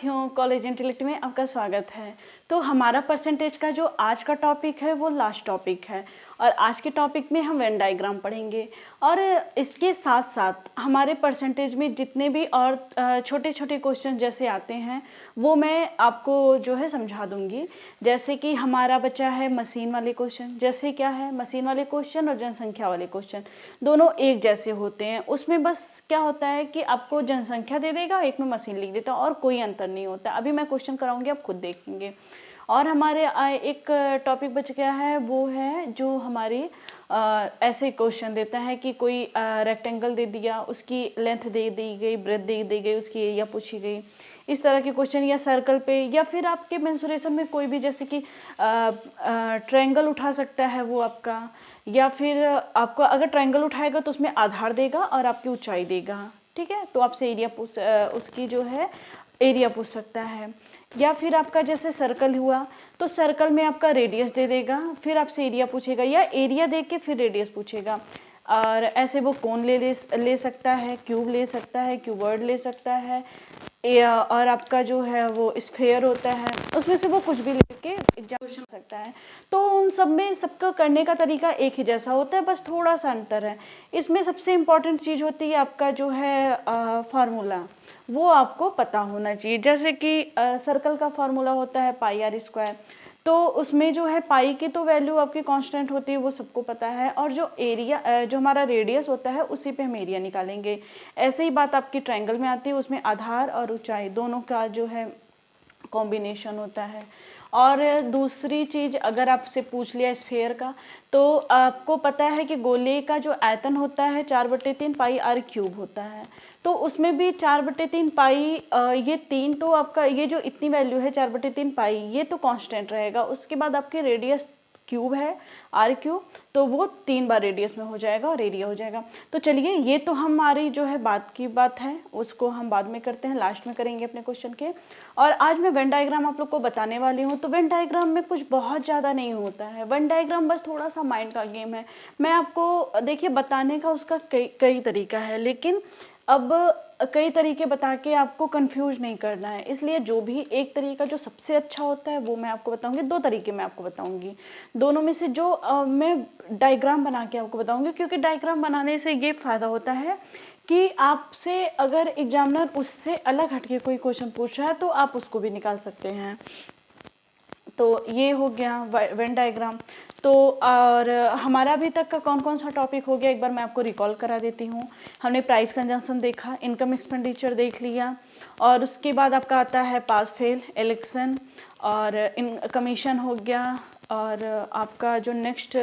साथियों, college intellect में आपका स्वागत है। तो हमारा परसेंटेज का जो आज का टॉपिक है वो लास्ट टॉपिक है और आज के टॉपिक में हम वेन डायग्राम पढ़ेंगे और इसके साथ साथ हमारे परसेंटेज में जितने भी और छोटे छोटे क्वेश्चन जैसे आते हैं वो मैं आपको जो है समझा दूंगी। जैसे कि हमारा बचा है मशीन वाले क्वेश्चन, जैसे क्या है मशीन वाले क्वेश्चन और जनसंख्या वाले क्वेश्चन दोनों एक जैसे होते हैं। उसमें बस क्या होता है कि आपको जनसंख्या दे देगा, एक में मशीन लिख देता और कोई अंतर नहीं होता। अभी मैं क्वेश्चन कराऊंगी, आप खुद देखेंगे। और हमारे एक टॉपिक बच गया है, वो है जो हमारी ऐसे क्वेश्चन देता है कि कोई रेक्टेंगल दे दिया, उसकी लेंथ दे दी गई, ब्रेथ दे दी गई, उसकी एरिया पूछी गई, इस तरह के क्वेश्चन। या सर्कल पे या फिर आपके मेंसुरेशन में कोई भी जैसे कि ट्रायंगल उठा सकता है वो आपका, या फिर आपको अगर ट्रायंगल उठाएगा तो उसमें आधार देगा और आपकी ऊंचाई देगा। ठीक है, तो आपसे एरिया पूछ उसकी जो है एरिया पूछ सकता है। या फिर आपका जैसे सर्कल हुआ तो सर्कल में आपका रेडियस दे देगा, फिर आपसे एरिया पूछेगा या एरिया दे के फिर रेडियस पूछेगा। और ऐसे वो कोन ले सकता है, क्यूब ले सकता है, क्यूबॉइड ले सकता है, और आपका जो है वो स्फेयर होता है, उसमें से वो कुछ भी लेके एग्जाम हो सकता है। तो उन सब में सबका करने का तरीका एक ही जैसा होता है, बस थोड़ा सा अंतर है। इसमें सबसे इम्पॉर्टेंट चीज़ होती है आपका जो है फार्मूला, वो आपको पता होना चाहिए। जैसे कि सर्कल का फार्मूला होता है पाई आर स्क्वायर, तो उसमें जो है पाई की तो वैल्यू आपकी कांस्टेंट होती है, वो सबको पता है। और जो एरिया जो हमारा रेडियस होता है उसी पे हम एरिया निकालेंगे। ऐसे ही बात आपकी ट्रायंगल में आती है, उसमें आधार और ऊंचाई दोनों का जो है कॉम्बिनेशन होता है। और दूसरी चीज़ अगर आपसे पूछ लिया स्फेयर का, तो आपको पता है कि गोले का जो आयतन होता है 4/3 पाई आर क्यूब होता है। तो उसमें भी 4/3 पाई, ये 3 तो आपका ये जो इतनी वैल्यू है 4/3 पाई, ये तो कांस्टेंट रहेगा। उसके बाद आपके रेडियस क्यूब है आर क्यूब, तो वो 3 बार रेडियस में हो जाएगा और एरिया हो जाएगा। तो चलिए, ये तो हमारी जो है बात की बात है, उसको हम बाद में करते हैं, लास्ट में करेंगे अपने क्वेश्चन के। और आज मैं वेन डायग्राम आप लोग को बताने वाली हूँ। तो वेन डायग्राम में कुछ बहुत ज़्यादा नहीं होता है, वेन डायग्राम बस थोड़ा सा माइंड का गेम है। मैं आपको देखिए बताने का उसका कई तरीका है, लेकिन अब कई तरीके बता के आपको कंफ्यूज नहीं करना है। इसलिए जो भी एक तरीका जो सबसे अच्छा होता है वो मैं आपको बताऊंगी। 2 तरीके मैं आपको बताऊंगी, दोनों में से जो मैं डायग्राम बना के आपको बताऊंगी। क्योंकि डायग्राम बनाने से ये फायदा होता है कि आपसे अगर एग्जामिनर उससे अलग हटके कोई क्वेश्चन पूछ रहा है तो आप उसको भी निकाल सकते हैं। तो ये हो गया वेन डायग्राम। तो और हमारा अभी तक का कौन कौन सा टॉपिक हो गया, एक बार मैं आपको रिकॉल करा देती हूँ। हमने प्राइस कंजम्पशन देखा, इनकम एक्सपेंडिचर देख लिया, और उसके बाद आपका आता है पास फेल, इलेक्शन, और इन कमीशन हो गया। और आपका जो नेक्स्ट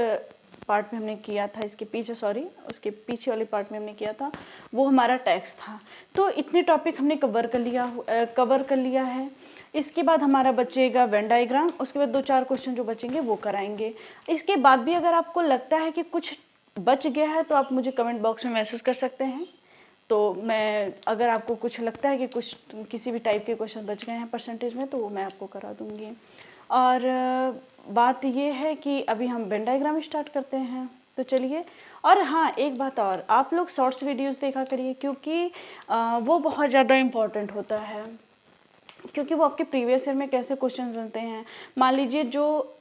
पार्ट में हमने किया था, इसके पीछे सॉरी उसके पीछे वाले पार्ट में हमने किया था वो हमारा टैक्स था। तो इतने टॉपिक हमने कवर कर लिया है। इसके बाद हमारा बचेगा वेन डायग्राम, उसके बाद 2-4 क्वेश्चन जो बचेंगे वो कराएंगे। इसके बाद भी अगर आपको लगता है कि कुछ बच गया है तो आप मुझे कमेंट बॉक्स में मैसेज कर सकते हैं। तो मैं अगर आपको कुछ लगता है कि कुछ किसी भी टाइप के क्वेश्चन बच गए हैं परसेंटेज में, तो वो मैं आपको करा दूंगी। और बात ये है कि अभी हम वेन डायग्राम स्टार्ट करते हैं, तो चलिए। और हाँ, एक बात और, आप लोग शॉर्ट्स वीडियोस देखा करिए, क्योंकि वो बहुत ज़्यादा इम्पोर्टेंट होता है। क्योंकि वो आपके प्रीवियस ईयर में कैसे क्वेश्चन बनते हैं। मान लीजिए जो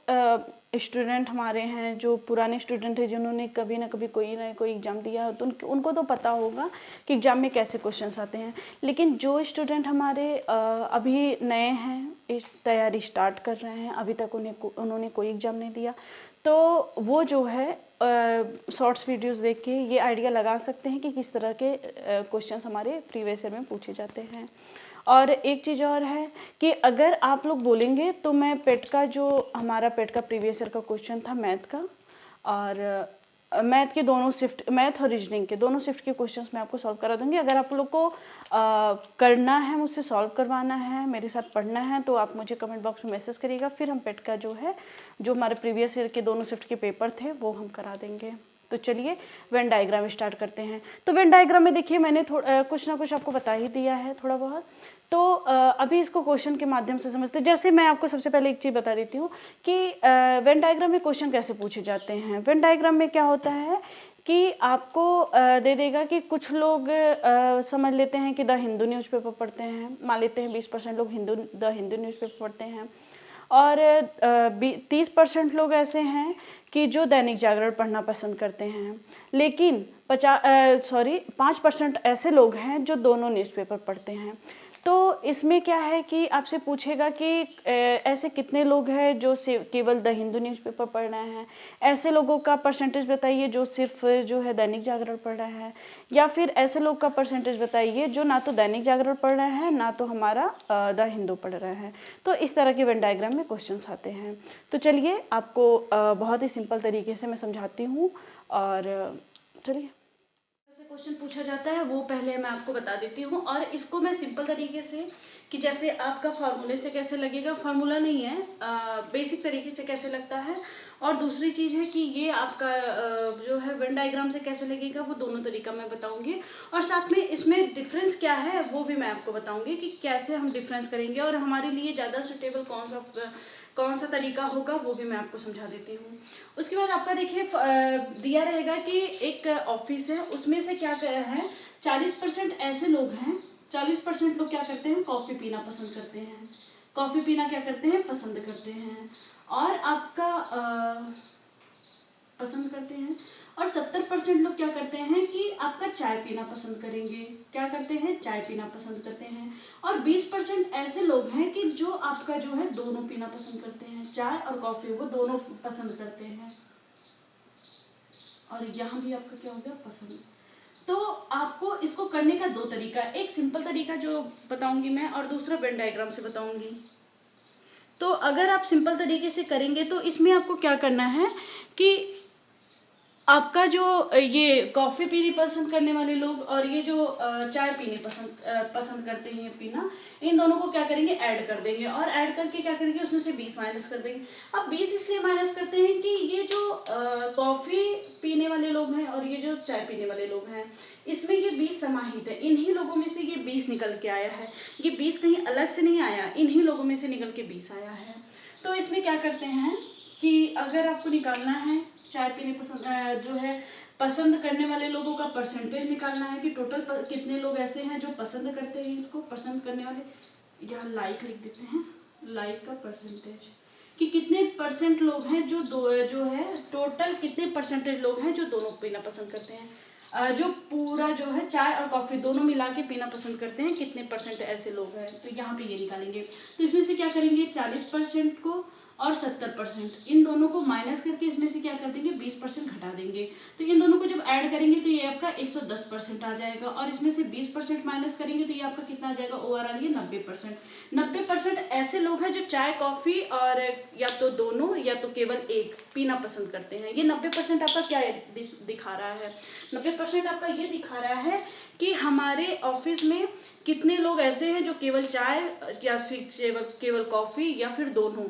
स्टूडेंट हमारे हैं, जो पुराने स्टूडेंट हैं जिन्होंने कभी ना कभी कोई ना कोई एग्ज़ाम दिया हो, तो उनको तो पता होगा कि एग्ज़ाम में कैसे क्वेश्चंस आते हैं। लेकिन जो स्टूडेंट हमारे अभी नए हैं, तैयारी स्टार्ट कर रहे हैं, अभी तक उन्होंने कोई एग्ज़ाम नहीं दिया, तो वो जो है शॉर्ट्स वीडियोस देख के ये आइडिया लगा सकते हैं कि किस तरह के क्वेश्चंस हमारे प्रीवियस ईयर में पूछे जाते हैं। और एक चीज़ और है कि अगर आप लोग बोलेंगे तो मैं पेट का जो हमारा पेट का प्रीवियस ईयर का क्वेश्चन था मैथ का, और मैथ के दोनों शिफ्ट, मैथ और रीजनिंग के दोनों शिफ्ट के क्वेश्चंस मैं आपको सॉल्व करा दूंगी। अगर आप लोग को करना है, मुझसे सॉल्व करवाना है, मेरे साथ पढ़ना है, तो आप मुझे कमेंट बॉक्स में मैसेज करिएगा। फिर हम पेट का जो है, जो हमारे प्रीवियस ईयर के दोनों शिफ्ट के पेपर थे वो हम करा देंगे। तो चलिए वेन डायग्राम स्टार्ट करते हैं। तो वेन डायग्राम में देखिए मैंने कुछ ना कुछ आपको बता ही दिया है थोड़ा बहुत। तो अभी इसको क्वेश्चन के माध्यम से समझते हैं। जैसे मैं आपको सबसे पहले एक चीज़ बता देती हूँ कि वेन डायग्राम में क्वेश्चन कैसे पूछे जाते हैं। वेन डायग्राम में क्या होता है कि आपको दे देगा कि कुछ लोग समझ लेते हैं कि द हिंदू न्यूज़पेपर पढ़ते हैं, मान लेते हैं 20% लोग द हिंदू न्यूज़पेपर पढ़ते हैं, और 30% लोग ऐसे हैं कि जो दैनिक जागरण पढ़ना पसंद करते हैं, लेकिन 5% ऐसे लोग हैं जो दोनों न्यूज़पेपर पढ़ते हैं। तो इसमें क्या है कि आपसे पूछेगा कि ऐसे कितने लोग हैं जो केवल द हिंदू न्यूज़पेपर पढ़ रहे हैं, ऐसे लोगों का परसेंटेज बताइए जो सिर्फ जो है दैनिक जागरण पढ़ रहा है, या फिर ऐसे लोग का परसेंटेज बताइए जो ना तो दैनिक जागरण पढ़ रहे हैं ना तो हमारा द हिंदू पढ़ रहे हैं। तो इस तरह के वेन डायग्राम में क्वेश्चंस आते हैं। तो चलिए आपको बहुत ही सिंपल तरीके से मैं समझाती हूँ, और चलिए कैसे क्वेश्चन पूछा जाता है वो पहले मैं आपको बता देती हूँ। और इसको मैं सिंपल तरीके से, कि जैसे आपका फार्मूले से कैसे लगेगा, फार्मूला नहीं है, बेसिक तरीके से कैसे लगता है, और दूसरी चीज़ है कि ये आपका जो है वेन डायग्राम से कैसे लगेगा, वो दोनों तरीका मैं बताऊंगी। और साथ में इसमें डिफरेंस क्या है वो भी मैं आपको बताऊंगी कि कैसे हम डिफरेंस करेंगे, और हमारे लिए ज़्यादा सुटेबल कौन सा तरीका होगा वो भी मैं आपको समझा देती हूँ। उसके बाद आपका देखिए दिया रहेगा कि एक ऑफिस है, उसमें से क्या है 40% ऐसे लोग हैं, 40% लोग क्या करते हैं, कॉफ़ी पीना पसंद करते हैं, कॉफ़ी पीना क्या करते हैं, पसंद करते हैं, और आपका पसंद करते हैं, और 70% लोग क्या करते हैं कि आपका चाय पीना पसंद करेंगे, क्या करते हैं, चाय पीना पसंद करते हैं, और 20% ऐसे लोग हैं कि जो आपका जो है दोनों पीना पसंद करते हैं, चाय और कॉफ़ी वो दोनों पसंद करते हैं, और यहाँ भी आपका क्या हो गया, पसंद। तो आपको इसको करने का दो तरीका, एक सिंपल तरीका जो बताऊंगी मैं, और दूसरा वेन डायग्राम से बताऊंगी। तो अगर आप सिंपल तरीके से करेंगे तो इसमें आपको क्या करना है कि आपका जो ये कॉफ़ी पीनी पसंद करने वाले लोग और ये जो चाय पीने पसंद करते हैं पीना, इन दोनों को क्या करेंगे, ऐड कर देंगे, और ऐड करके क्या करेंगे, उसमें से 20 माइनस कर देंगे। अब 20 इसलिए माइनस करते हैं कि ये जो कॉफ़ी पीने वाले लोग हैं और ये जो चाय पीने वाले लोग हैं, इसमें ये 20 समाहित है, इन्हीं लोगों में से ये 20 निकल के आया है, ये 20 कहीं अलग से नहीं आया, इन्हीं लोगों में से निकल के 20 आया है। तो इसमें क्या करते हैं कि अगर आपको निकालना है चाय पीने जो है पसंद करने वाले लोगों का परसेंटेज निकालना है कि टोटल कितने लोग ऐसे हैं जो पसंद करते हैं, इसको पसंद करने वाले, यहाँ लाइक लिख देते हैं, लाइक का परसेंटेज, कि कितने परसेंट लोग हैं जो है टोटल कितने परसेंटेज लोग हैं जो दोनों पीना पसंद करते हैं, जो पूरा जो है चाय और कॉफ़ी दोनों मिला के पीना पसंद करते हैं, कितने परसेंट ऐसे लोग हैं, तो यहाँ पे ये निकालेंगे। तो इसमें से क्या करेंगे, 40% को और 70%, इन दोनों को माइनस करके इसमें से क्या कर देंगे, 20% घटा देंगे। तो इन दोनों को जब ऐड करेंगे तो ये आपका 110% आ जाएगा, और इसमें से 20% माइनस करेंगे तो ये आपका कितना आ जाएगा, ओवरऑल ये 90%। 90% ऐसे लोग हैं जो चाय कॉफ़ी और या तो दोनों या तो केवल एक पीना पसंद करते हैं। ये 90% आपका क्या दिखा रहा है, 90% आपका ये दिखा रहा है कि हमारे ऑफिस में कितने लोग ऐसे हैं जो केवल चाय या फिर केवल कॉफ़ी या फिर दोनों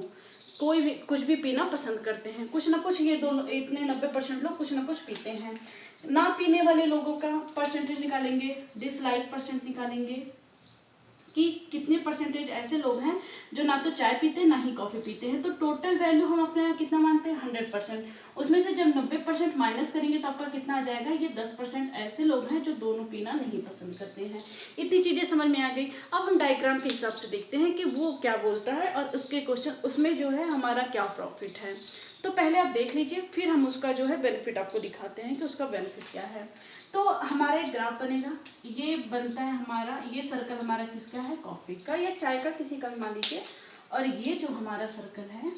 कोई भी कुछ भी पीना पसंद करते हैं, कुछ ना कुछ, ये दोनों इतने 90% लोग कुछ ना कुछ पीते हैं। ना पीने वाले लोगों का परसेंटेज निकालेंगे, डिसलाइक परसेंट निकालेंगे कि कितने परसेंटेज ऐसे लोग हैं जो ना तो चाय पीते हैं ना ही कॉफ़ी पीते हैं। तो टोटल वैल्यू हम अपने यहाँ कितना मानते हैं, 100%। उसमें से जब 90% माइनस करेंगे तो आपका कितना आ जाएगा, ये 10% ऐसे लोग हैं जो दोनों पीना नहीं पसंद करते हैं। इतनी चीज़ें समझ में आ गई। अब हम डायग्राम के हिसाब से देखते हैं कि वो क्या बोलता है और उसके क्वेश्चन उसमें जो है हमारा क्या प्रॉफिट है। तो पहले आप देख लीजिए, फिर हम उसका जो है बेनिफिट आपको दिखाते हैं कि उसका बेनिफिट क्या है। तो हमारा एक ग्राफ बनेगा, ये बनता है हमारा, ये सर्कल हमारा किसका है, कॉफ़ी का या चाय का, किसी का भी मान लीजिए। और ये जो हमारा सर्कल है,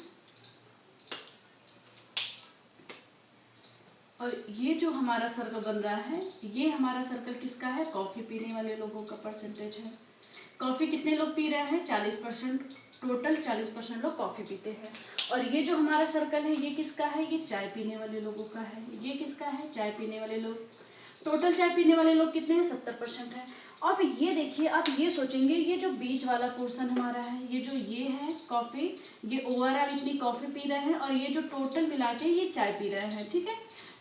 और ये जो हमारा सर्कल बन रहा है, ये हमारा सर्कल किसका है, कॉफ़ी पीने वाले लोगों का परसेंटेज है। कॉफ़ी कितने लोग पी रहे हैं, 40%, टोटल 40% लोग कॉफ़ी पीते हैं। और ये जो हमारा सर्कल है ये किसका है, ये चाय पीने वाले लोगों का है। ये किसका है, चाय पीने वाले लोग। टोटल चाय पीने वाले लोग कितने हैं, 70% है। अब ये देखिए, आप ये सोचेंगे, ये जो बीच वाला पोर्शन हमारा है, ये जो ये है कॉफ़ी, ये ओवरऑल इतनी कॉफ़ी पी रहे हैं, और ये जो टोटल मिला के ये चाय पी रहे हैं, ठीक है।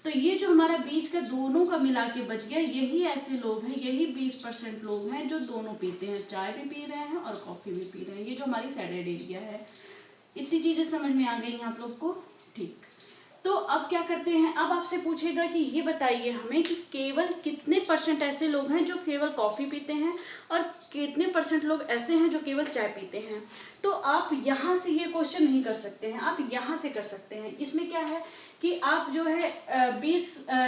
तो ये जो हमारा बीच का दोनों का मिला के बच गया, यही ऐसे लोग हैं, यही 20% लोग हैं जो दोनों पीते हैं, चाय भी पी रहे हैं और कॉफ़ी भी पी रहे हैं। ये जो हमारी सैडेड एरिया है। इतनी चीज़ें समझ में आ गई हैं आप लोग को, ठीक। तो अब क्या करते हैं, अब आपसे पूछेगा कि ये बताइए हमें कि केवल कितने परसेंट ऐसे लोग हैं जो केवल कॉफ़ी पीते हैं और कितने परसेंट लोग ऐसे हैं जो केवल चाय पीते हैं। तो आप यहाँ से ये क्वेश्चन नहीं कर सकते हैं, आप यहाँ से कर सकते हैं। इसमें क्या है कि आप जो है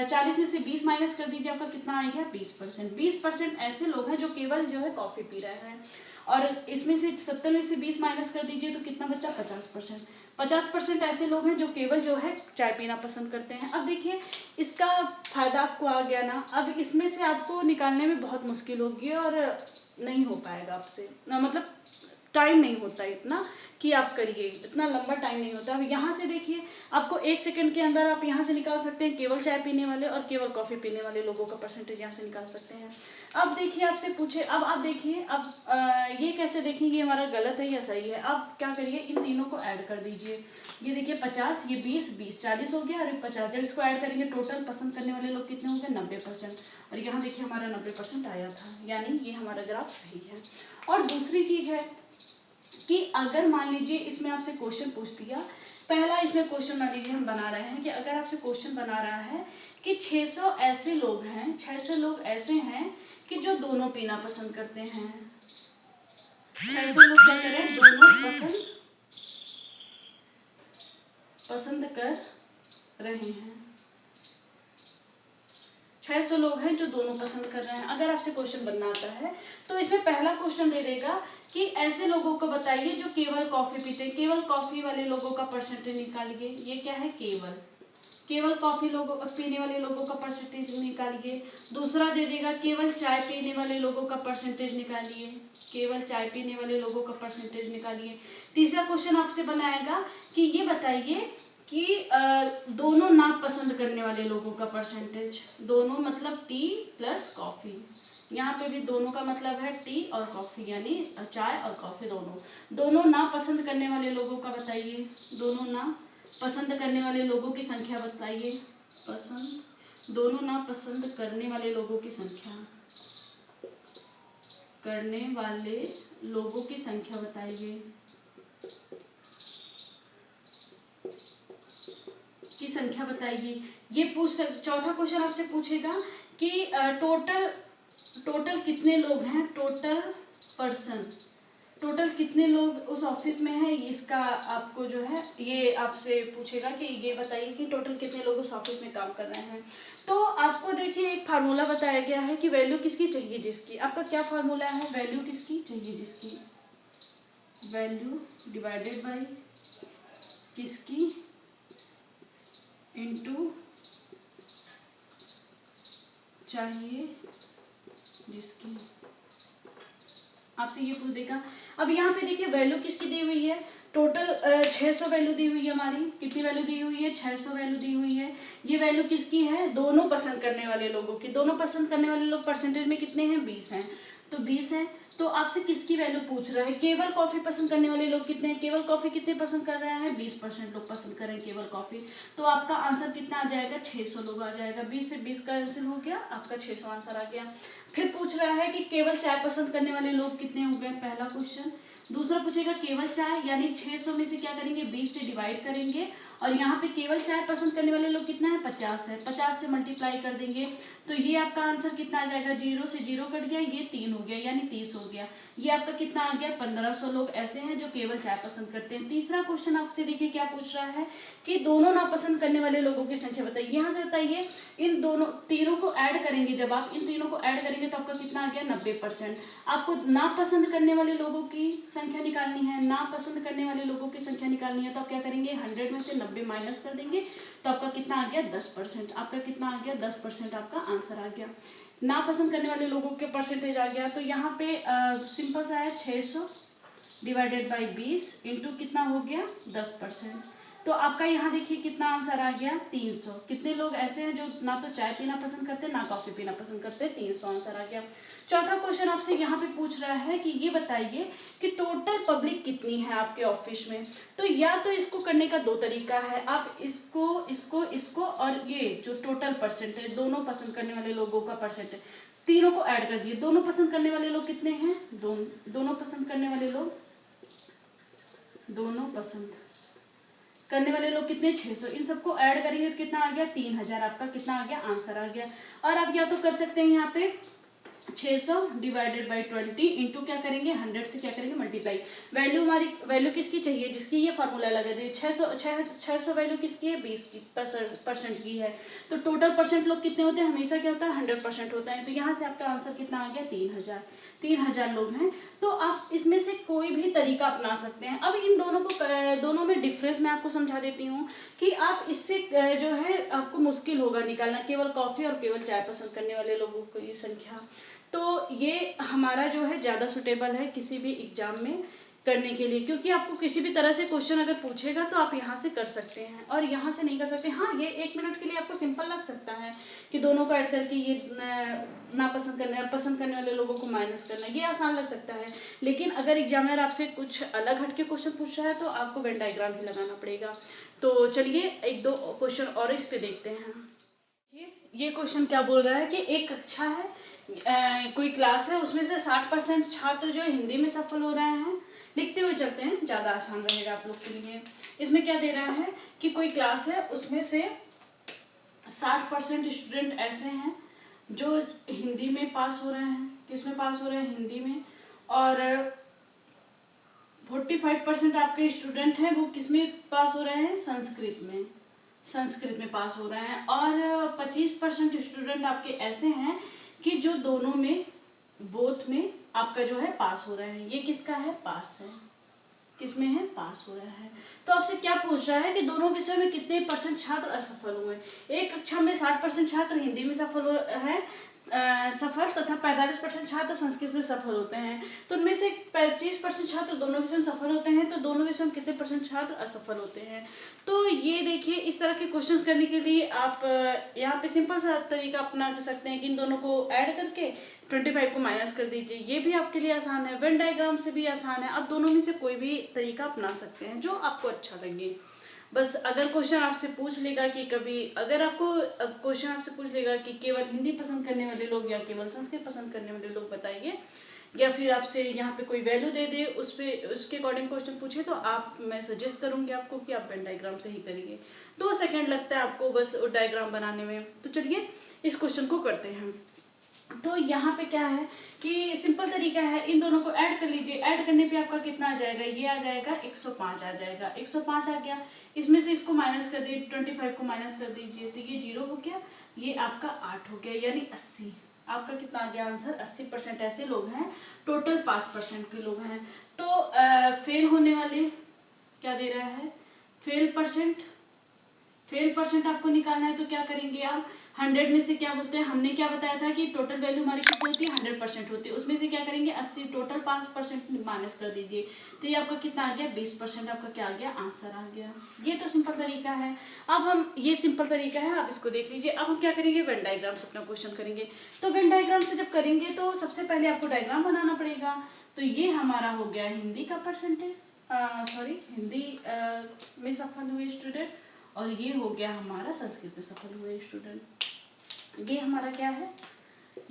40 में से 20 माइनस कर दीजिए, आपका कितना आ गया 20%। 20% ऐसे लोग हैं जो केवल जो है कॉफ़ी पी रहे हैं, और इसमें से 70 में से 20 माइनस कर दीजिए तो कितना बचा 50%। 50% ऐसे लोग हैं जो केवल जो है चाय पीना पसंद करते हैं। अब देखिए इसका फायदा आपको आ गया ना, अब इसमें से आपको निकालने में बहुत मुश्किल होगी और नहीं हो पाएगा आपसे ना, मतलब टाइम नहीं होता इतना कि आप करिए, इतना लंबा टाइम नहीं होता। अब यहाँ से देखिए आपको 1 सेकंड के अंदर आप यहाँ से निकाल सकते हैं केवल चाय पीने वाले और केवल कॉफ़ी पीने वाले लोगों का परसेंटेज यहाँ से निकाल सकते हैं। अब देखिए आपसे पूछे, अब आप देखिए अब ये कैसे देखेंगे हमारा गलत है या सही है। अब क्या करिए, इन तीनों को ऐड कर दीजिए। ये देखिए 50, ये 20, 20 40 हो गया और 50। जब इसको ऐड करेंगे टोटल पसंद करने वाले लोग कितने होंगे 90%। और यहाँ देखिए हमारा 90% आया था, यानी ये हमारा ग्राफ सही है। और दूसरी चीज़ है कि अगर मान लीजिए इसमें आपसे क्वेश्चन पूछ दिया, पहला इसमें क्वेश्चन मान लीजिए हम बना रहे हैं कि अगर आपसे क्वेश्चन बना रहा है कि 600 ऐसे लोग हैं, 600 लोग ऐसे हैं कि जो दोनों पीना पसंद करते हैं। 600 लोग क्या करें, दोनों पसंद कर रहे हैं। 600 लोग हैं जो दोनों पसंद कर रहे हैं। अगर आपसे क्वेश्चन बनना आता है तो इसमें पहला क्वेश्चन दे देगा कि ऐसे लोगों को बताइए जो केवल कॉफी पीते हैं, केवल कॉफी वाले लोगों का परसेंटेज निकालिए। ये क्या है, केवल कॉफी लोगों पीने वाले लोगों का परसेंटेज निकालिए। दूसरा दे देगा केवल चाय पीने वाले लोगों का परसेंटेज निकालिए, केवल चाय पीने वाले लोगों का परसेंटेज निकालिए। तीसरा क्वेश्चन आपसे बनाएगा कि ये बताइए कि दोनों ना पसंद करने वाले लोगों का परसेंटेज, दोनों मतलब टी प्लस कॉफी। यहाँ पे भी दोनों का मतलब है टी और कॉफी, यानी चाय और कॉफी दोनों ना पसंद करने वाले लोगों का बताइए। दोनों ना पसंद करने वाले लोगों की संख्या बताइए। दोनों ना पसंद करने वाले लोगों की संख्या बताइए। ये चौथा क्वेश्चन आपसे पूछेगा कि टोटल कितने लोग हैं, टोटल कितने लोग उस ऑफिस में हैं, इसका आपको जो है ये आपसे पूछेगा कि ये बताइए कि टोटल कितने लोग उस ऑफिस में काम कर रहे हैं। तो आपको देखिए एक फार्मूला बताया गया है कि वैल्यू किसकी चाहिए जिसकी। आपका क्या फार्मूला है, वैल्यू किसकी चाहिए जिसकी, वैल्यू डिवाइडेड बाय किसकी इनटू चाहिए जिसकी। आपसे ये पूछ देगा। अब यहाँ पे देखिए वैल्यू किसकी दी हुई है, टोटल 600 वैल्यू दी हुई है हमारी। कितनी वैल्यू दी हुई है, 600 वैल्यू दी हुई है। ये वैल्यू किसकी है, दोनों पसंद करने वाले लोगों की। दोनों पसंद करने वाले लोग परसेंटेज में कितने हैं, 20 हैं। तो 20 है, तो आपसे किसकी वैल्यू पूछ रहा है, केवल कॉफी पसंद करने वाले लोग कितने हैं, केवल कॉफी कितने पसंद कर रहे हैं, 20% लोग पसंद कर रहे हैं केवल कॉफी। तो आपका आंसर कितना आ जाएगा, 600 लोग आ जाएगा। 20 से 20 कैंसिल हो गया, आपका 600 आंसर आ गया। फिर पूछ रहा है कि केवल चाय पसंद करने वाले लोग कितने हो गए, पहला क्वेश्चन। दूसरा पूछेगा केवल चाय, यानी 600 में से क्या करेंगे, 20 से डिवाइड करेंगे, और यहाँ पे केवल चाय पसंद करने वाले लोग कितना है, 50 है। 50 से मल्टीप्लाई कर देंगे तो ये आपका आंसर कितना आ जाएगा, 0 से 0 कट गया, ये 3 हो गया, यानी 30 हो गया। ये आपका कितना आ गया, 1500 लोग ऐसे हैं जो केवल चाय पसंद करते हैं। तीसरा क्वेश्चन आपसे देखिए क्या पूछ रहा है कि दोनों नापसंद करने वाले लोगों की संख्या बताइए। यहाँ से बताइए इन तीनों को ऐड करेंगे, जब आप इन तीनों को ऐड करेंगे तो आपका कितना आ गया, 90%। आपको नापसंद करने वाले लोगों की संख्या निकालनी है, नापसंद करने वाले लोगों की संख्या निकालनी है, तो आप क्या करेंगे, 100 में से 90 माइनस कर देंगे, तो आपका कितना आ गया, 10%। आपका कितना आ गया, 10% आपका आंसर आ गया। नापसंद करने वाले लोगों के परसेंटेज आ गया। तो यहाँ पे सिंपल सा है, 600 डिवाइडेड बाई 20 इंटू कितना हो गया, 10%। तो आपका यहाँ देखिए कितना आंसर आ गया, 300। कितने लोग ऐसे हैं जो ना तो चाय पीना पसंद करते ना कॉफी पीना पसंद करते, 300 आंसर आ गया। चौथा क्वेश्चन आपसे यहाँ पे पूछ रहा है कि ये बताइए कि टोटल पब्लिक कितनी है आपके ऑफिस में। तो या तो इसको करने का दो तरीका है, आप इसको और ये जो टोटल परसेंटेज दोनों पसंद करने वाले लोगों का परसेंटेज, तीनों को ऐड कर दिए। दोनों पसंद करने वाले लोग कितने हैं, दोनों पसंद करने वाले लोग, दोनों पसंद करने वाले लोग कितने 600, इन सबको ऐड करेंगे तो कितना आ गया 3000, आपका कितना आ गया आंसर आ गया। और आप या तो कर सकते हैं यहाँ पे 600 डिवाइडेड बाई 20 इंटू क्या करेंगे 100 से क्या करेंगे मल्टीप्लाई। वैल्यू हमारी वैल्यू किसकी चाहिए, जिसकी ये फार्मूला लगा दे 600 वैल्यू किसकी है 20% की है। तो टोटल परसेंट लोग कितने होते हैं, हमेशा क्या होता है 100% होता है। तो यहाँ से आपका आंसर कितना आ गया 3000 लोग हैं। तो आप इसमें से कोई भी तरीका अपना सकते हैं। अब इन दोनों में डिफरेंस मैं आपको समझा देती हूँ कि आप इससे जो है आपको मुश्किल होगा निकालना केवल कॉफ़ी और केवल चाय पसंद करने वाले लोगों की संख्या। तो ये हमारा जो है ज़्यादा सुटेबल है किसी भी एग्जाम में करने के लिए, क्योंकि आपको किसी भी तरह से क्वेश्चन अगर पूछेगा तो आप यहाँ से कर सकते हैं और यहाँ से नहीं कर सकते। हाँ, ये 1 मिनट के लिए आपको सिंपल लग सकता है कि दोनों को ऐड करके ये पसंद करने वाले लोगों को माइनस करना, ये आसान लग सकता है। लेकिन अगर एग्जामिनर आपसे कुछ अलग हटके क्वेश्चन पूछ रहा है तो आपको वेन डायग्राम ही लगाना पड़ेगा। तो चलिए 1-2 क्वेश्चन और इस पे देखते हैं। ये क्वेश्चन क्या बोल रहा है कि एक कक्षा है, कोई क्लास है, उसमें से 60% छात्र जो हिंदी में सफल हो रहे हैं। लिखते हुए चलते हैं, ज़्यादा आसान रहेगा आप लोग के लिए। इसमें क्या दे रहा है कि कोई क्लास है, उसमें से 60% स्टूडेंट ऐसे हैं जो हिंदी में पास हो रहे हैं। किसमें पास हो रहे हैं, हिंदी में। और 45% आपके स्टूडेंट हैं वो किसमें पास हो रहे हैं, संस्कृत में पास हो रहे हैं। और 25% स्टूडेंट आपके ऐसे हैं कि जो दोनों में बोथ में आपका जो है पास हो रहे हैं। ये किसका है, पास है, किसमें है, पास हो रहा है। तो आपसे क्या पूछ रहा है कि दोनों विषयों में कितने % छात्र असफल हुए। एक कक्षा में 60% छात्र हिंदी में सफल तथा 45% छात्र संस्कृत में सफल होते हैं। तो उनमें से 25% छात्र दोनों विषयों में सफल होते हैं, तो दोनों विषयों में कितने % छात्र असफल होते हैं। तो ये देखिए, इस तरह के क्वेश्चंस करने के लिए आप यहाँ पे सिंपल सा तरीका अपना सकते हैं कि इन दोनों को ऐड करके 25 को माइनस कर दीजिए। ये भी आपके लिए आसान है, वेन डायग्राम से भी आसान है। आप दोनों में से कोई भी तरीका अपना सकते हैं जो आपको अच्छा लगे। बस अगर क्वेश्चन आपसे पूछ लेगा कि केवल हिंदी पसंद करने वाले लोग या केवल संस्कृत पसंद करने वाले लोग बताइए, या फिर आपसे यहाँ पे कोई वैल्यू दे दे उसके अकॉर्डिंग क्वेश्चन पूछे, तो मैं सजेस्ट करूँगी आपको कि आप वेन डायग्राम से ही करिए। 2 सेकेंड लगता है आपको बस डायग्राम बनाने में। तो चलिए इस क्वेश्चन को करते हैं। तो यहाँ पे क्या है कि सिंपल तरीका है, इन दोनों को ऐड कर लीजिए। ऐड करने पे आपका कितना आ जाएगा, ये आ जाएगा 105 आ जाएगा। 105 आ गया, इसमें से इसको माइनस कर दीजिए, 25 को माइनस कर दीजिए, तो ये 0 हो गया, ये आपका 8 हो गया, यानी 80। आपका कितना आ गया आंसर, 80% ऐसे लोग हैं, टोटल 5% के लोग हैं। तो फेल होने वाले क्या दे रहा है, फेल परसेंट आपको निकालना है। तो क्या करेंगे आप, 100 में से क्या बोलते हैं, हमने क्या बताया था कि टोटल वैल्यू हमारी कितनी होती है, 100% होती है। उसमें से क्या करेंगे 80, टोटल 5% माइनस कर दीजिए, तो ये आपका कितना आ गया 20%, आपका क्या आ गया, आंसर आ गया। ये तो सिंपल तरीका है। अब हम ये सिंपल तरीका है, आप इसको देख लीजिए। अब हम क्या करेंगे, वेन डायग्राम से अपना क्वेश्चन करेंगे। तो वेन डायग्राम से जब करेंगे तो सबसे पहले आपको डायग्राम बनाना पड़ेगा। तो ये हमारा हो गया हिंदी का परसेंटेज, हिंदी में सफल हुए स्टूडेंट, और ये हो गया हमारा संस्कृत में सफल हुए स्टूडेंट। ये हमारा क्या है,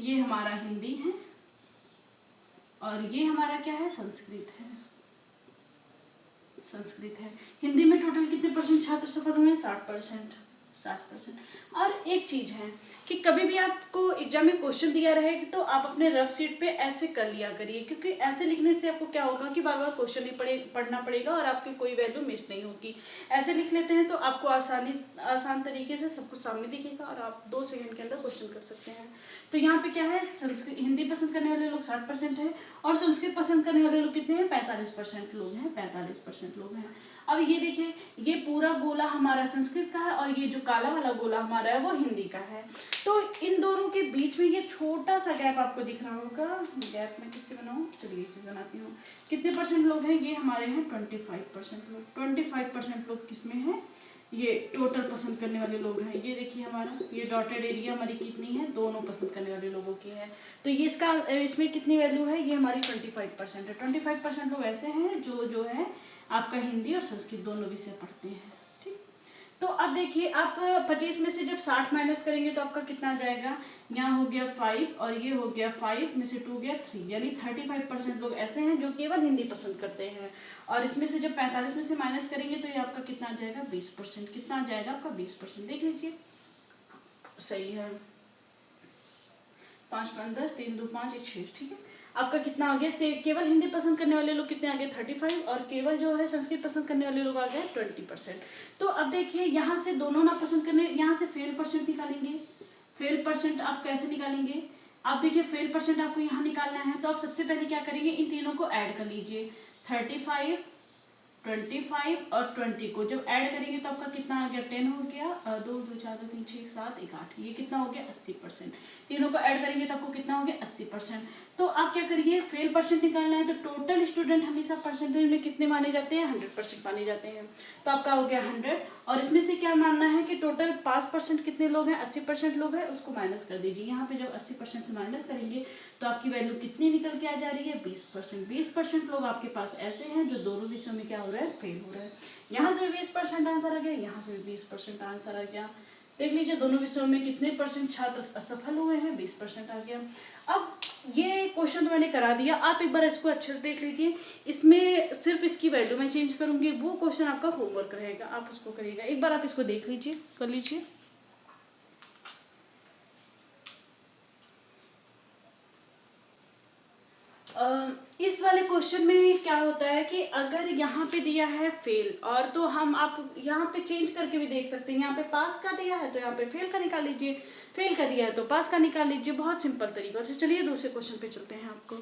ये हमारा हिंदी है, और ये हमारा क्या है, संस्कृत है। हिंदी में टोटल कितने % छात्र सफल हुए हैं, 60%। और एक चीज है कि कभी भी आपको एग्जाम में क्वेश्चन दिया रहे तो आप अपने रफ शीट पे ऐसे कर लिया करिए, क्योंकि ऐसे लिखने से आपको क्या होगा कि बार बार क्वेश्चन ही पढ़ना पड़ेगा और आपकी कोई वैल्यू मिस नहीं होगी। ऐसे लिख लेते हैं तो आपको आसान तरीके से सब कुछ सामने दिखेगा और आप 2 सेकंड के अंदर क्वेश्चन कर सकते हैं। तो यहाँ पे क्या है, हिंदी पसंद करने वाले लोग 60% है, और संस्कृत पसंद करने वाले लोग कितने हैं, 45% लोग हैं, 45% लोग हैं। अब ये देखिए, ये पूरा गोला हमारा संस्कृत का है और ये जो काला वाला गोला हमारा है वो हिंदी का है। तो इन दोनों के बीच में ये छोटा सा गैप आपको दिख रहा होगा। गैप में किससे बनाऊं, चलिए इसे बनाती हूँ। कितने % लोग हैं, ये हमारे हैं 25% लोग। 25% लोग किसमें हैं, ये टोटल पसंद करने वाले लोग हैं। ये देखिए हमारा ये डॉटेड एरिया हमारी कितनी है, दोनों पसंद करने वाले लोगों की है। तो ये इसमें कितनी वैल्यू है, ये हमारी 25% है। 25% लोग ऐसे हैं जो है आपका हिंदी और संस्कृत दोनों विषय पढ़ते हैं। ठीक, तो अब देखिए, आप 25 में से जब 60 माइनस करेंगे तो आपका कितना आ जाएगा, यहाँ हो गया 5 और ये हो गया 5 में से 2 गया 3, यानी 35% लोग ऐसे हैं जो केवल हिंदी पसंद करते हैं। और इसमें से जब 45 में से माइनस करेंगे तो ये आपका कितना आ जाएगा, 20%। कितना आ जाएगा आपका, 20%। देख लीजिए, सही है। 5 5 10, 3 2 5 1 6, ठीक है। आपका कितना आ गया, से केवल हिंदी पसंद करने वाले लोग कितने आ गए, 35, और केवल जो है संस्कृत पसंद करने वाले लोग आ गए 20%। तो अब देखिए, यहाँ से दोनों ना पसंद करने, यहाँ से फेल परसेंट निकालेंगे। फेल परसेंट आप कैसे निकालेंगे, आप देखिए फेल परसेंट आपको यहाँ निकालना है, तो आप सबसे पहले क्या करेंगे, इन तीनों को ऐड कर लीजिए। 35, 25 और 20 को जब ऐड करेंगे तो आपका कितना आ गया, 10 हो गया, 2 2 4 2 3 6 7 1 8, ये कितना हो गया, 80%। तीनों को ऐड करेंगे तो आपको कितना हो गया, 80%। तो आप क्या करिए, फेल परसेंट निकालना है, तो टोटल स्टूडेंट हमेशा परसेंटेज में कितने माने जाते हैं, 100% माने जाते हैं। तो आपका हो गया 100, और इसमें से क्या मानना है कि टोटल पास परसेंट कितने लोग हैं, 80% लोग हैं, उसको माइनस कर दीजिए। यहाँ पे जब 80% से माइनस करेंगे तो आपकी वैल्यू कितनी निकल के आ जा रही है, 20%। 20% लोग आपके पास ऐसे हैं जो दोनों विषयों में क्या हो रहा है, फेल हो रहा है। यहाँ से 20% आंसर आ गया, यहाँ से 20% आंसर आ गया। देख लीजिए दोनों विषयों में कितने परसेंट छात्र असफल हुए हैं, 20% आ गया। अब ये क्वेश्चन तो मैंने करा दिया, आप एक बार इसको अच्छे से देख लीजिए। इसमें सिर्फ इसकी वैल्यू मैं चेंज करूंगी, वो क्वेश्चन आपका होमवर्क रहेगा, आप उसको करिएगा। एक बार आप इसको देख लीजिए, कर लीजिए। इस वाले क्वेश्चन में क्या होता है कि अगर यहाँ पे दिया है फेल, और तो हम आप यहाँ पे चेंज करके भी देख सकते हैं। यहाँ पे पास का दिया है तो यहाँ पे फेल का निकाल लीजिए, फेल का दिया है तो पास का निकाल लीजिए। बहुत सिंपल तरीका। तो चलिए दूसरे क्वेश्चन पे चलते हैं आपको।